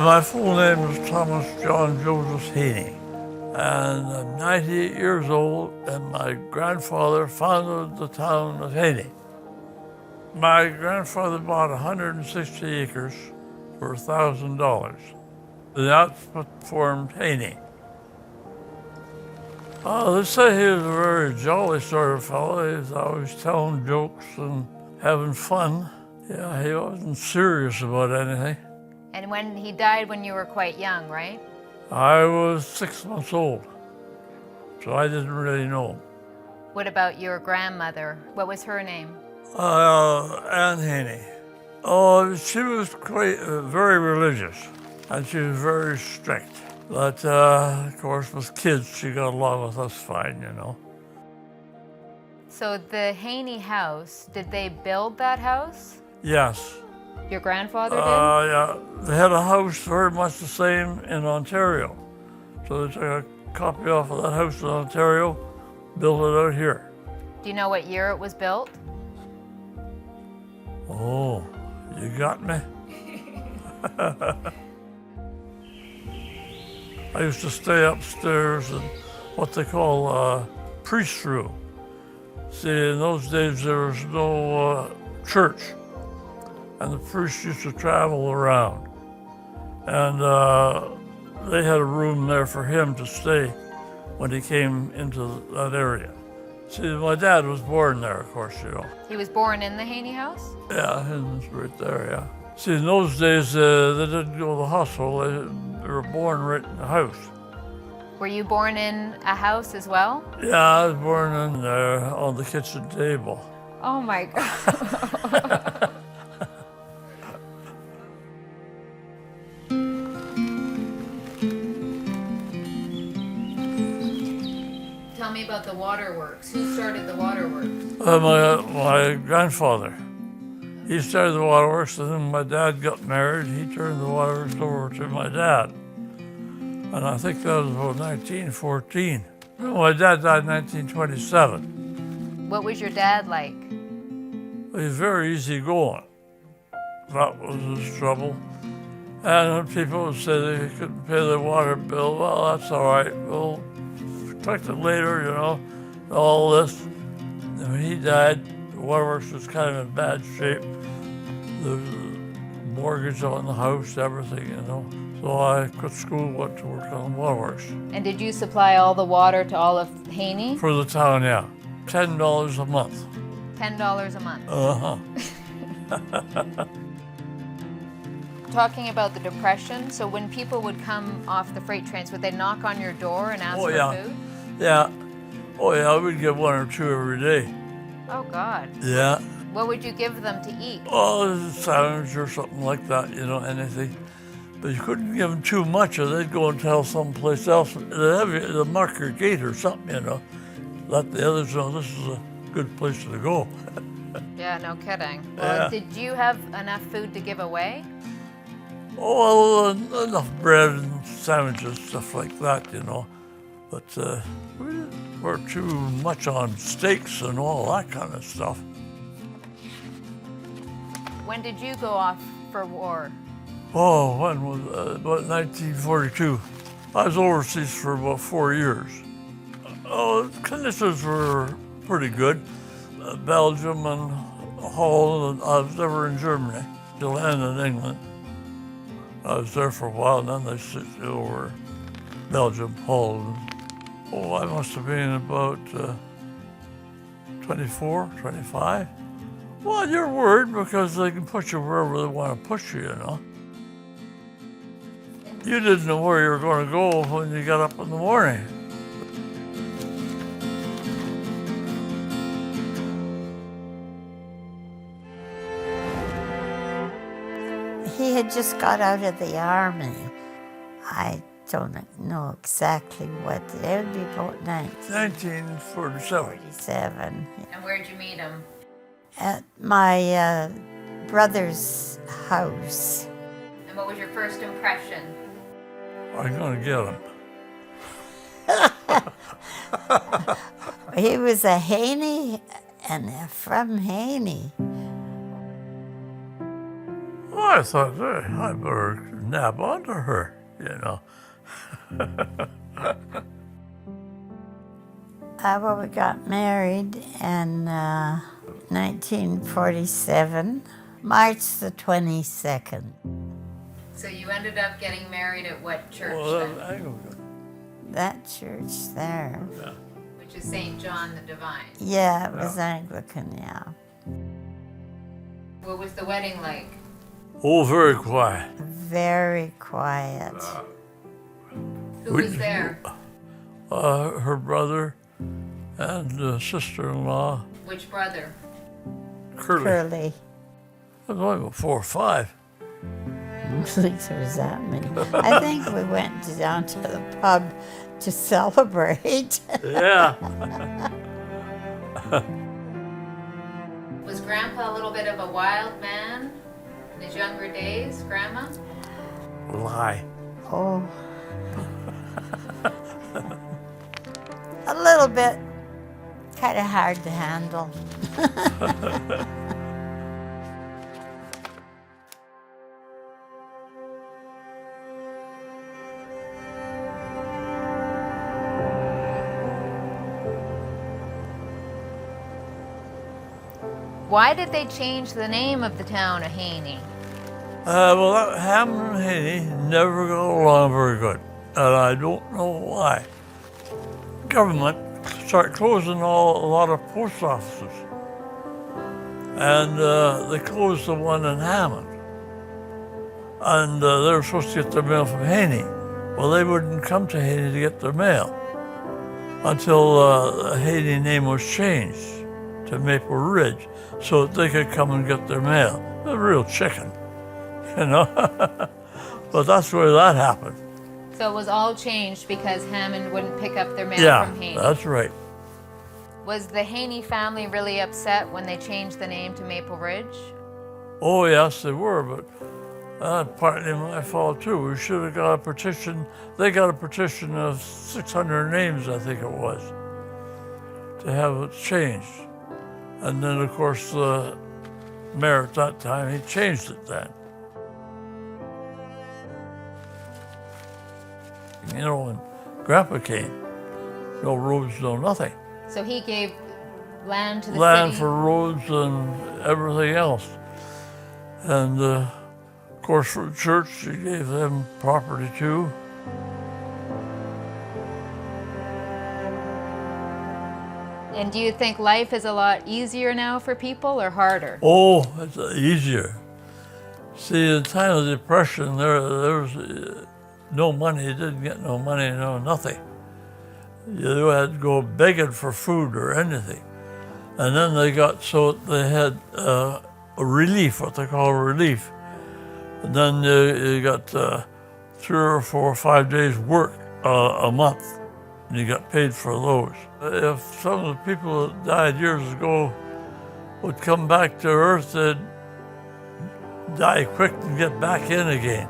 My full name is Thomas John Joseph Haney, and I'm 98 years old, and my grandfather founded the town of Haney. My grandfather bought 160 acres for $1,000. That's what formed Haney. They say he was a very jolly sort of fellow. He was always telling jokes and having fun. Yeah, he wasn't serious about anything. And when he died when you were quite young, right? I was 6 months old, so I didn't really know. What about your grandmother? What was her name? Anne Haney. Oh, she was quite very religious, and she was very strict. But, of course, with kids, she got along with us fine, you know. So the Haney house, did they build that house? Yes. Your grandfather did? Yeah. They had a house very much the same in Ontario. So they took a copy off of that house in Ontario, built it out here. Do you know what year it was built? Oh, you got me? I used to stay upstairs in what they call priest's room. See, in those days there was no church, and the priests used to travel around. And they had a room there for him to stay when he came into that area. See, my dad was born there, of course, you know. He was born in the Haney house? Yeah, his right there, yeah. See, in those days, they didn't go to the hospital. They were born right in the house. Were you born in a house as well? Yeah, I was born in there on the kitchen table. Oh my God. Tell me about the waterworks. Who started the waterworks? My grandfather. He started the waterworks, and then my dad got married. He turned the waterworks over to my dad. And I think that was about 1914. No, my dad died in 1927. What was your dad like? He was very easygoing. That was his trouble. And when people would say they couldn't pay their water bill, well, that's all right. We'll collect it later, you know, all this. And when he died, the waterworks was kind of in bad shape. The mortgage on the house, everything, you know. So I quit school, went to work on the waterworks. And did you supply all the water to all of Haney? For the town, yeah. $10 a month. $10 a month. Uh-huh. Talking about the Depression, so when people would come off the freight trains, would they knock on your door and ask for food? Yeah. Oh, yeah, we'd get one or two every day. Oh, God. Yeah. What would you give them to eat? Oh, a sandwich or something like that, you know, anything. But you couldn't give them too much, or they'd go and tell someplace else. They'd mark your gate or something, you know. Let the others know this is a good place to go. Yeah, no kidding. Yeah. Well, did you have enough food to give away? Oh, well, enough bread and sandwiches, stuff like that, you know. But we weren't too much on steaks and all that kind of stuff. When did you go off for war? Oh, when was about 1942. I was overseas for about 4 years. Oh, conditions were pretty good. Belgium and Holland, I was never in Germany. I landed in England. I was there for a while, and then they sent me over Belgium, Holland. Oh, I must have been about 24, 25. Well, you're worried because they can put you wherever they want to put you, you know. You didn't know where you were going to go when you got up in the morning. He had just got out of the army. I don't know exactly what. It would be about 1947. 1947. And where'd you meet him? At my brother's house. And what was your first impression? I'm going to get him. He was a Haney and from Haney. Well, I thought, hey, I better nab onto her, you know. Well, we got married in 1947, March the 22nd. So you ended up getting married at what church Well, then? Anglican. That church there. Yeah. Which is St. John the Divine. Yeah, it was Anglican, yeah. What was the wedding like? Oh, very quiet. Very quiet. Who was there? Her brother and sister-in-law, Which brother? Curly. Curly. There was only about 4 or 5. I don't think there was that many. I think we went down to the pub to celebrate. Yeah. Was Grandpa a little bit of a wild man in his younger days, Grandma? Lie. Oh. A little bit. Kind of hard to handle. Why did they change the name of the town of Haney? Well, that Hammond and Haney never got along very good, and I don't know why. Government started closing a lot of post offices, and they closed the one in Hammond, and they were supposed to get their mail from Haney. Well, they wouldn't come to Haney to get their mail until the Haney name was changed to Maple Ridge, so that they could come and get their mail. A real chicken, you know? But that's where that happened. So it was all changed because Hammond wouldn't pick up their mail Yeah, from Haney. that's right. Was the Haney family really upset when they changed the name to Maple Ridge? Oh, yes, they were, but partly my fault, too. We should have got a petition. They got a petition of 600 names, I think it was, to have it changed. And then, of course, the mayor at that time, he changed it then. You know, when Grandpa came, no roads, no nothing. So he gave land to the Land city? for roads and everything else. And, of course, for the church, he gave them property, too. And do you think life is a lot easier now for people or harder? Oh, it's easier. See, in the time of the Depression, there was no money. You didn't get no money, no nothing. You had to go begging for food or anything. And then they got so they had a relief, what they call relief. And then you got 3 or 4 or 5 days work a month, and you got paid for those. If some of the people that died years ago would come back to Earth, they'd die quick and get back in again.